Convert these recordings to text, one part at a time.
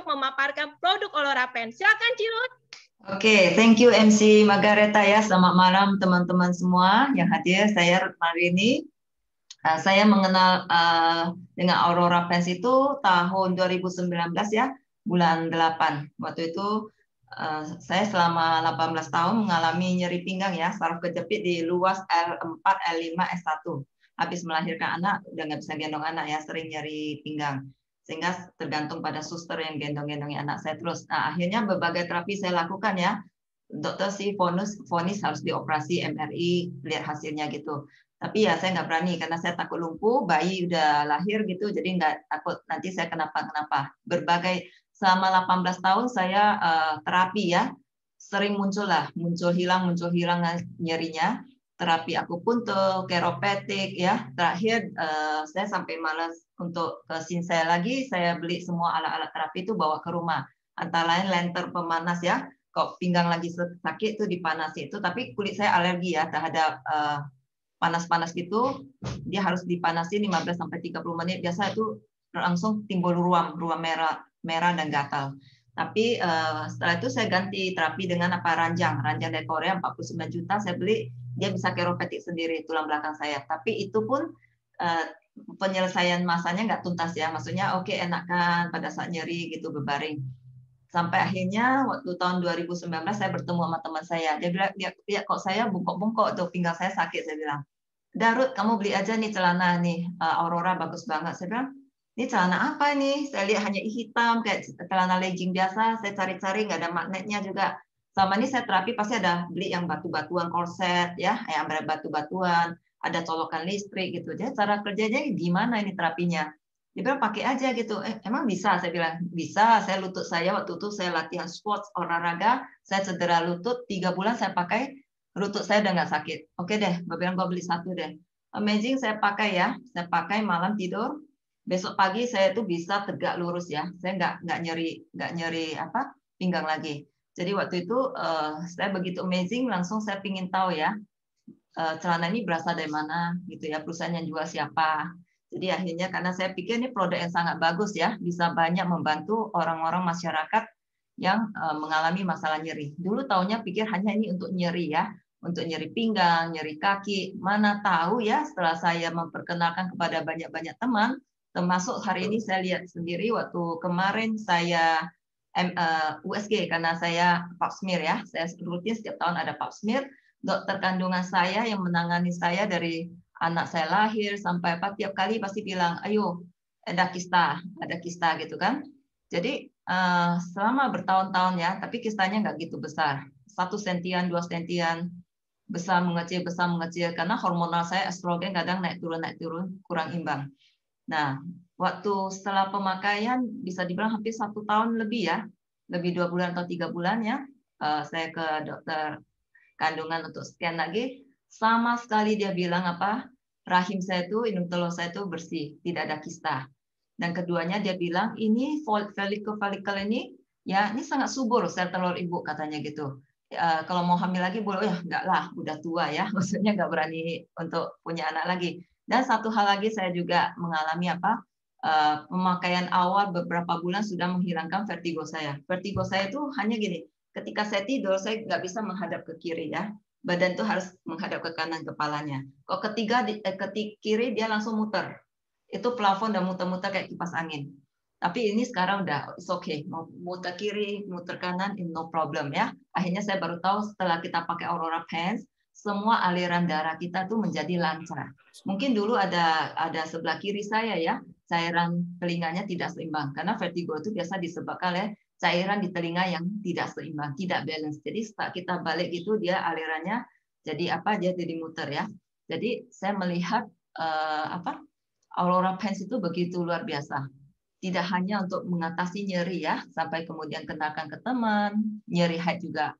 memaparkan produk Aurora Pen. Silakan Cirut. Oke, thank you MC Margareta ya. Selamat malam teman-teman semua yang hadir. Saya Ruth Marini. Saya mengenal dengan Aurora Pens itu tahun 2019 ya, bulan 8. Waktu itu saya selama 18 tahun mengalami nyeri pinggang ya, saraf kejepit di luas L4, L5, S1. Habis melahirkan anak, udah nggak bisa gendong anak ya, sering nyeri pinggang. Sehingga tergantung pada suster yang gendong-gendongin anak saya terus. Nah, akhirnya berbagai terapi saya lakukan ya. Dokter sih vonis harus dioperasi MRI, lihat hasilnya gitu. Tapi ya saya nggak berani karena saya takut lumpuh, bayi udah lahir gitu, jadi nggak takut nanti saya kenapa-kenapa. Selama 18 tahun saya terapi ya, sering muncul hilang nyerinya. Terapi akupuntur, chiropractic ya. Terakhir saya sampai malas untuk ke Sinsay lagi, saya beli semua alat-alat terapi itu bawa ke rumah. Antara lain lenter pemanas ya. Kok pinggang lagi sakit itu dipanasi itu, tapi kulit saya alergi ya terhadap panas-panas gitu, dia harus dipanasi 15 sampai 30 menit. Biasa itu langsung timbul ruam merah dan gatal. Tapi setelah itu saya ganti terapi dengan ranjang dari Korea 49 juta saya beli, dia bisa chiropractic sendiri tulang belakang saya. Tapi itu pun penyelesaian masanya nggak tuntas ya, maksudnya oke, enakan pada saat nyeri gitu berbaring. Sampai akhirnya waktu tahun 2019 saya bertemu sama teman saya. Dia bilang, ya kok saya bungkuk-bungkuk tuh, pinggang saya sakit. Saya bilang, Darut, kamu beli aja nih celana nih, Aurora bagus banget. Saya bilang, ini celana apa nih? Saya lihat hanya hitam, kayak celana legging biasa. Saya cari-cari, nggak ada magnetnya juga. Selama ini saya terapi pasti ada beli yang batu-batuan korset, ya, yang batu-batuan, ada colokan listrik gitu. Jadi cara kerjanya gimana ini terapinya? Dia bilang pakai aja gitu. Emang bisa? Saya bilang bisa. Saya lutut saya waktu itu saya latihan sports olahraga, saya cedera lutut 3 bulan saya pakai, lutut saya udah nggak sakit. Oke deh, gue bilang gue beli satu deh. Amazing, saya pakai ya. Saya pakai malam tidur. Besok pagi saya tuh bisa tegak lurus ya. Saya nggak nyeri pinggang lagi. Jadi waktu itu saya begitu amazing, langsung saya pingin tahu ya celana ini berasal dari mana gitu ya, perusahaan yang jual siapa. Jadi akhirnya karena saya pikir ini produk yang sangat bagus ya, bisa banyak membantu orang-orang masyarakat yang mengalami masalah nyeri. Dulu taunya pikir hanya ini untuk nyeri ya, untuk nyeri pinggang, nyeri kaki. Mana tahu ya setelah saya memperkenalkan kepada banyak-banyak teman, termasuk hari ini saya lihat sendiri waktu kemarin saya USG karena saya pap smear ya, saya rutin setiap tahun ada pap smear. Dokter kandungan saya yang menangani saya dari anak saya lahir sampai tiap kali pasti bilang, ayo ada kista gitu kan. Jadi selama bertahun-tahun ya, tapi kistanya nggak gitu besar, 1 sentian, 2 sentian, besar mengecil karena hormonal saya estrogen kadang naik turun kurang imbang. Nah, waktu setelah pemakaian bisa dibilang hampir 1 tahun lebih ya, lebih 2 bulan atau 3 bulan ya, saya ke dokter kandungan untuk scan lagi, sama sekali dia bilang rahim saya itu, indung telur saya itu bersih, tidak ada kista. Dan keduanya dia bilang ini follicle ini ya ini sangat subur sel telur ibu katanya gitu. Kalau mau hamil lagi boleh, ya enggak lah, udah tua ya, maksudnya nggak berani untuk punya anak lagi. Dan satu hal lagi saya juga mengalami pemakaian awal beberapa bulan sudah menghilangkan vertigo saya. Vertigo saya itu hanya gini, ketika saya tidur, saya nggak bisa menghadap ke kiri ya. Badan itu harus menghadap ke kanan kepalanya. Kalau ke kiri dia langsung muter. Itu plafon dan muter-muter kayak kipas angin. Tapi ini sekarang udah it's okay. Mau muter kiri, muter kanan, no problem ya. Akhirnya saya baru tahu setelah kita pakai Aurora Pens, semua aliran darah kita tuh menjadi lancar. Mungkin dulu ada sebelah kiri saya ya, cairan telinganya tidak seimbang karena vertigo itu biasa disebabkan oleh cairan di telinga yang tidak seimbang, tidak balance. Jadi setelah kita balik gitu dia alirannya jadi dia jadi muter ya. Jadi saya melihat Aurora Pens itu begitu luar biasa. Tidak hanya untuk mengatasi nyeri ya, sampai kemudian kenalkan ke teman, nyeri head juga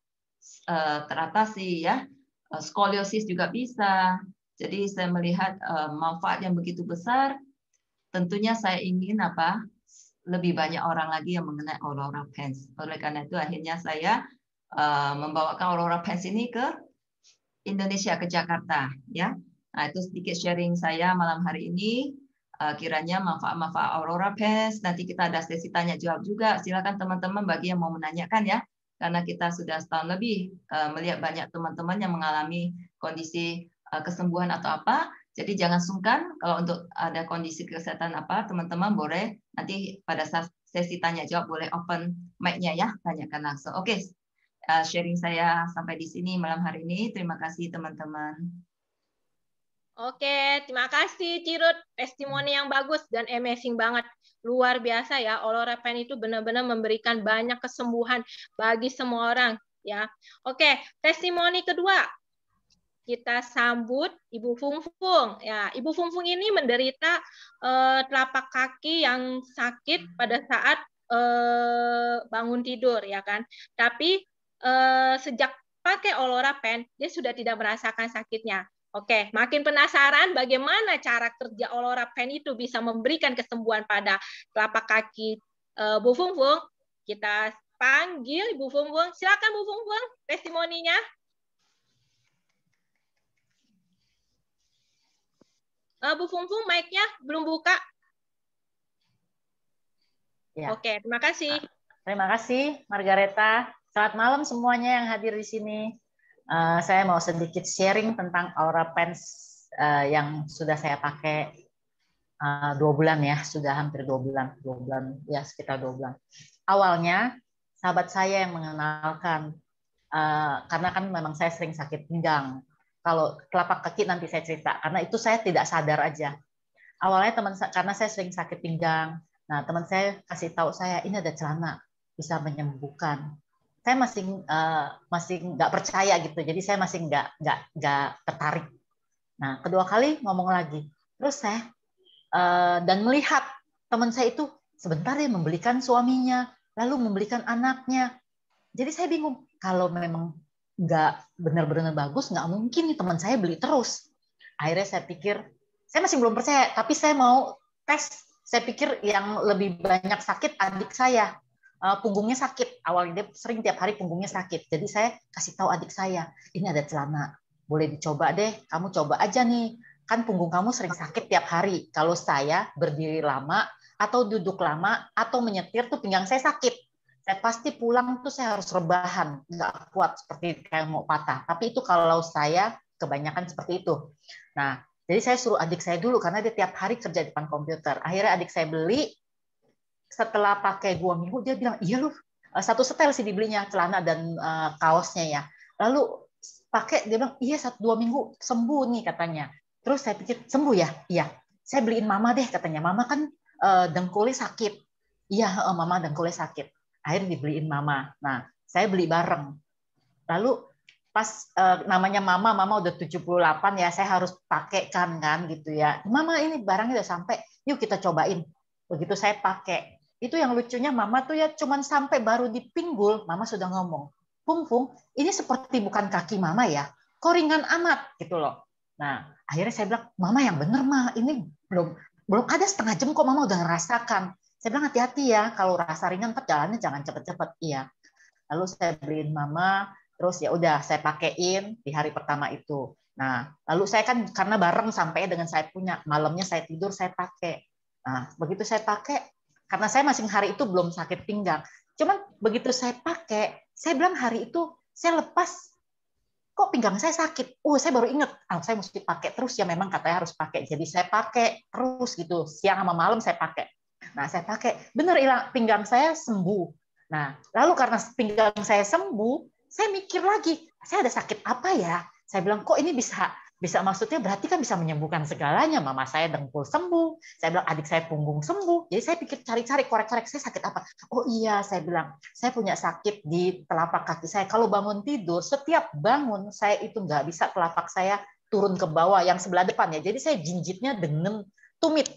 teratasi ya, skoliosis juga bisa. Jadi saya melihat manfaat yang begitu besar. Tentunya saya ingin lebih banyak orang lagi yang mengenai Aurora Pens. Oleh karena itu akhirnya saya membawakan Aurora Pens ini ke Indonesia, ke Jakarta ya. Nah, itu sedikit sharing saya malam hari ini. kiranya manfaat-manfaat Aurora Pens. Nanti kita ada sesi tanya jawab juga. Silakan teman-teman bagi yang mau menanyakan ya. Karena kita sudah setahun lebih melihat banyak teman-teman yang mengalami kondisi kesembuhan atau apa. Jadi jangan sungkan kalau untuk ada kondisi kesehatan apa, teman-teman boleh nanti pada saat sesi tanya jawab boleh open mic-nya ya, tanyakan langsung. Oke, sharing saya sampai di sini malam hari ini. Terima kasih teman-teman. Oke, terima kasih Cirut. Testimoni yang bagus dan amazing banget. Luar biasa ya, Aurora Pen itu benar-benar memberikan banyak kesembuhan bagi semua orang ya. Oke, testimoni kedua. Kita sambut Ibu Fungfung. Ya, Ibu Fungfung ini menderita telapak kaki yang sakit pada saat bangun tidur ya kan. Tapi sejak pakai Aurora Pen, dia sudah tidak merasakan sakitnya. Oke, makin penasaran bagaimana cara kerja Aurora Pen itu bisa memberikan kesembuhan pada telapak kaki Bu Fungfung. Kita panggil Ibu Fungfung. Silakan Bu Fungfung, testimoninya. Bu Fungfung, mic-nya belum buka. Ya. Oke, terima kasih. Terima kasih, Margareta. Selamat malam semuanya yang hadir di sini. Saya mau sedikit sharing tentang Aurora Pens yang sudah saya pakai 2 bulan ya, sudah hampir 2 bulan, ya sekitar 2 bulan. Awalnya sahabat saya yang mengenalkan, karena kan memang saya sering sakit pinggang. Kalau telapak kaki nanti saya cerita, karena itu saya tidak sadar aja. Awalnya karena saya sering sakit pinggang, nah teman saya kasih tahu saya ini ada celana bisa menyembuhkan. Saya masih nggak percaya gitu, jadi saya masih nggak tertarik. Nah kedua kali ngomong lagi, terus saya dan melihat teman saya itu sebentar ya membelikan suaminya, lalu membelikan anaknya. Jadi saya bingung, kalau memang nggak benar-benar bagus, nggak mungkin nih teman saya beli terus. Akhirnya saya pikir, saya masih belum percaya, tapi saya mau tes. Saya pikir yang lebih banyak sakit adik saya, punggungnya sakit. Awalnya dia sering tiap hari punggungnya sakit. Jadi saya kasih tahu adik saya, ini ada celana, boleh dicoba deh, kamu coba aja nih. Kan punggung kamu sering sakit tiap hari. Kalau saya berdiri lama, atau duduk lama, atau menyetir tuh pinggang saya sakit. Saya pasti pulang tuh saya harus rebahan, nggak kuat seperti kayak mau patah. Tapi itu kalau saya kebanyakan seperti itu. Nah, jadi saya suruh adik saya dulu karena dia tiap hari kerja di depan komputer. Akhirnya adik saya beli, setelah pakai 2 minggu dia bilang, iya loh, 1 setel sih dibelinya, celana dan kaosnya ya. Lalu pakai, dia bilang, iya 1-2 minggu sembuh nih katanya. Terus saya pikir, sembuh ya? Iya. Saya beliin mama deh katanya, mama kan dengkulnya sakit. Iya, mama dengkulnya sakit. Akhirnya dibeliin mama. Nah, saya beli bareng. Lalu pas namanya mama udah 78 ya, saya harus pakai kan gitu ya. Mama ini barangnya udah sampai, yuk kita cobain. Begitu saya pakai. Itu yang lucunya mama tuh ya cuman sampai baru di pinggul, mama sudah ngomong, Fung, ini seperti bukan kaki mama ya, kok ringan amat gitu loh. Nah, akhirnya saya bilang, mama yang bener mah, ini belum ada setengah jam kok mama udah ngerasakan. Saya bilang hati-hati ya, kalau rasa ringan tetap jalannya jangan cepet-cepet. Iya. Lalu saya beliin mama, terus ya udah saya pakein di hari pertama itu. Nah, lalu saya kan karena bareng sampai dengan saya punya, malamnya saya tidur saya pakai. Nah, begitu saya pakai, karena saya masing hari itu belum sakit pinggang. Cuman begitu saya pakai, saya bilang hari itu saya lepas, kok pinggang saya sakit. Saya baru ingat, saya mesti pakai terus ya, memang katanya harus pakai. Jadi saya pakai terus gitu, siang sama malam saya pakai. Nah, saya pakai, benar hilang, pinggang saya sembuh. Nah, lalu karena pinggang saya sembuh, saya mikir lagi, saya ada sakit apa ya? Saya bilang, kok ini bisa maksudnya berarti kan bisa menyembuhkan segalanya. Mama saya dengkul sembuh, saya bilang adik saya punggung sembuh. Jadi saya pikir cari-cari, korek-korek, saya sakit apa? Oh iya, saya bilang, saya punya sakit di telapak kaki saya. Kalau bangun tidur, setiap bangun saya itu nggak bisa telapak saya turun ke bawah yang sebelah depan ya. Jadi saya jinjitnya dengan tumit.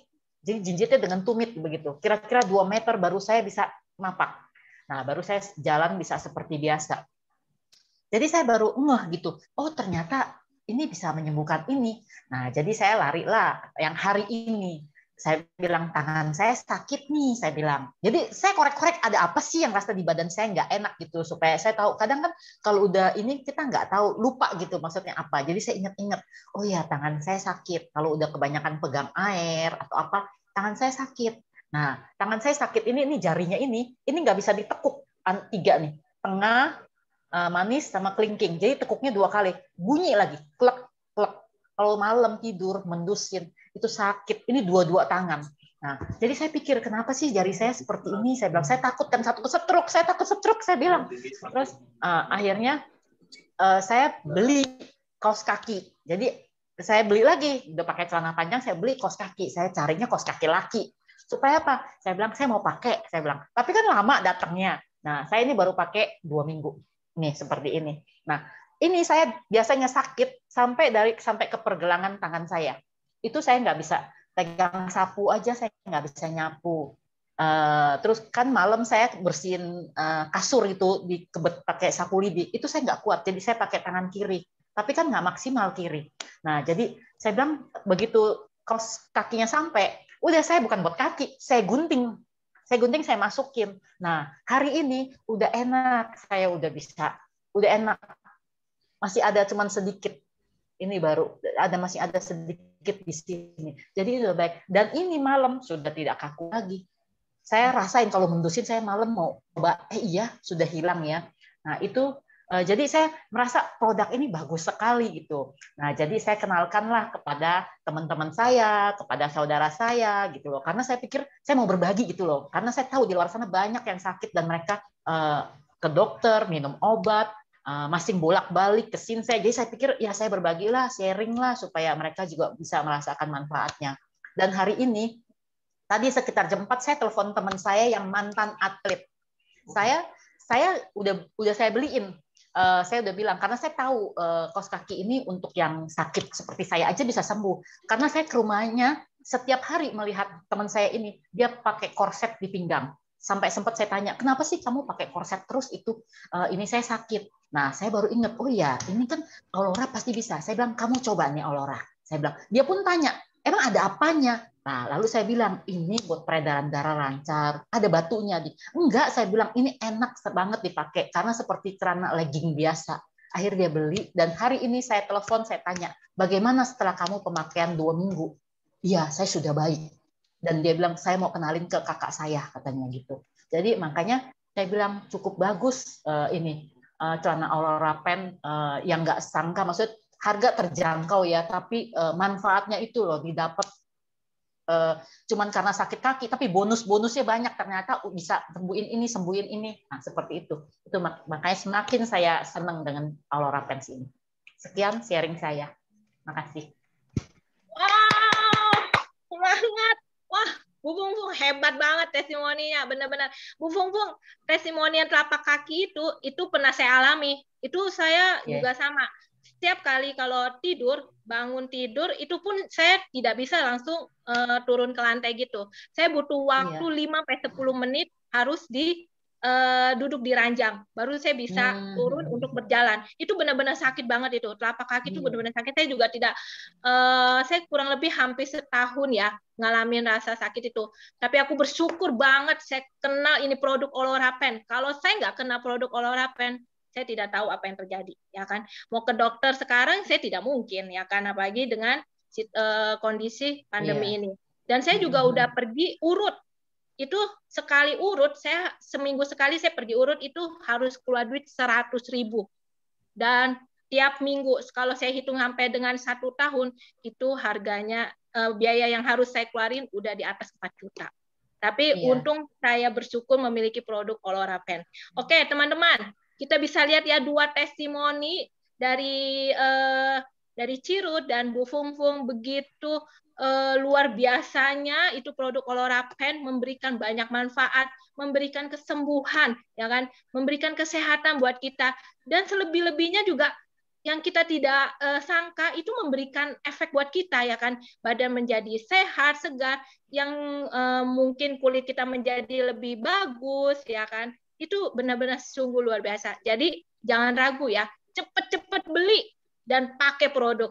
Jadi jinjitnya dengan tumit begitu. Kira-kira 2 meter baru saya bisa napak. Nah, baru saya jalan bisa seperti biasa. Jadi saya baru ngeh gitu. Oh, ternyata ini bisa menyembuhkan ini. Nah, jadi saya lari lah yang hari ini. Saya bilang tangan saya sakit nih, saya bilang. Jadi saya korek-korek ada apa sih yang rasa di badan saya nggak enak gitu, supaya saya tahu. Kadang kan kalau udah ini kita nggak tahu, lupa gitu maksudnya apa. Jadi saya ingat-ingat, oh ya tangan saya sakit. Kalau udah kebanyakan pegang air atau apa, tangan saya sakit. Nah, tangan saya sakit ini jarinya ini nggak bisa ditekuk, 3 nih, tengah, manis sama kelingking. Jadi tekuknya 2 kali, bunyi lagi, klek klek. Kalau malam tidur mendusin itu sakit. Ini dua-dua tangan. Nah, jadi saya pikir kenapa sih jari saya seperti ini? Saya bilang saya takut kan satu kesetruk, saya takut setruk, saya bilang. Terus akhirnya saya beli kaos kaki. Jadi saya beli lagi, udah pakai celana panjang, saya beli kaos kaki. Saya carinya kaos kaki laki. Supaya apa? Saya bilang saya mau pakai, saya bilang. Tapi kan lama datangnya. Nah, saya ini baru pakai 2 minggu. Nih seperti ini. Nah, ini saya biasanya sakit sampai ke pergelangan tangan saya. Itu saya nggak bisa pegang sapu aja, saya nggak bisa nyapu. Terus kan malam saya bersihin kasur itu di kebet pakai sapu lidi. Itu saya nggak kuat, jadi saya pakai tangan kiri. Tapi kan nggak maksimal kiri. Nah, jadi saya bilang begitu kaos kakinya sampai, udah saya bukan buat kaki, saya gunting. Saya masukin. Nah, hari ini udah enak, saya udah bisa, udah enak. Masih ada cuman sedikit, ini baru masih ada sedikit di sini, jadi udah baik. Dan ini malam sudah tidak kaku lagi. Saya rasain kalau mendusin saya malam mau coba, iya sudah hilang ya. Nah itu jadi saya merasa produk ini bagus sekali gitu. Nah jadi saya kenalkanlah kepada teman-teman saya, kepada saudara saya gitu loh, karena saya pikir saya mau berbagi gitu loh, karena saya tahu di luar sana banyak yang sakit dan mereka ke dokter minum obat, masing bolak-balik ke sini saya. Jadi saya pikir ya saya berbagilah, sharing lah supaya mereka juga bisa merasakan manfaatnya. Dan hari ini tadi sekitar jam 4 saya telepon teman saya yang mantan atlet. Saya udah saya beliin. Saya udah bilang karena saya tahu kaos kaki ini untuk yang sakit seperti saya aja bisa sembuh. Karena saya ke rumahnya setiap hari melihat teman saya ini, dia pakai korset di pinggang. Sampai sempat saya tanya, kenapa sih kamu pakai korset terus itu? Ini saya sakit. Nah, saya baru ingat, oh ya, ini kan Aurora pasti bisa. Saya bilang, kamu coba nih Aurora. Saya bilang, dia pun tanya, emang ada apanya? Nah, lalu saya bilang, ini buat peredaran darah lancar, ada batunya. Enggak, saya bilang, ini enak banget dipakai, karena seperti celana legging biasa. Akhirnya dia beli, dan hari ini saya telepon, saya tanya, bagaimana setelah kamu pemakaian 2 minggu? Iya, saya sudah baik. Dan dia bilang, saya mau kenalin ke kakak saya, katanya gitu. Jadi makanya saya bilang, cukup bagus ini celana Aurora Pen yang nggak sangka, maksud harga terjangkau ya, tapi manfaatnya itu loh didapat cuman karena sakit kaki, tapi bonus-bonusnya banyak, ternyata bisa sembuhin ini. Nah, seperti itu. Itu makanya semakin saya senang dengan Aurora Pen ini. Sekian sharing saya. Makasih. Wow, semangat. Wah, Bu Fungfung hebat banget testimoninya, benar-benar. Bu Fungfung, testimoni telapak kaki itu pernah saya alami. Itu saya juga sama. Setiap kali kalau bangun tidur, itu pun saya tidak bisa langsung turun ke lantai gitu. Saya butuh waktu 5-10 menit harus duduk di ranjang, baru saya bisa turun untuk berjalan. Itu benar-benar sakit banget itu. Telapak kaki itu benar-benar sakit. Saya juga tidak, saya kurang lebih hampir setahun ya ngalamin rasa sakit itu. Tapi aku bersyukur banget saya kenal ini produk Aurora Pen. Kalau saya nggak kenal produk Aurora Pen, saya tidak tahu apa yang terjadi, ya kan? Mau ke dokter sekarang saya tidak mungkin, ya kan? Apalagi dengan kondisi pandemi ini. Dan saya juga udah pergi urut. Itu sekali urut, saya seminggu sekali saya pergi urut itu harus keluar duit 100.000. Dan tiap minggu, kalau saya hitung sampai dengan 1 tahun, itu harganya biaya yang harus saya keluarin udah di atas 4 juta. Tapi untung saya bersyukur memiliki produk Aurora Pen. Oke, teman-teman, kita bisa lihat ya 2 testimoni dari Cirut dan Bu Fungfung, begitu luar biasanya itu produk Aurora Pen memberikan banyak manfaat, memberikan kesembuhan, ya kan, memberikan kesehatan buat kita, dan selebih-lebihnya juga yang kita tidak sangka itu memberikan efek buat kita, ya kan, badan menjadi sehat, segar, yang mungkin kulit kita menjadi lebih bagus, ya kan, itu benar-benar sungguh luar biasa. Jadi jangan ragu ya, cepet-cepet beli dan pakai produk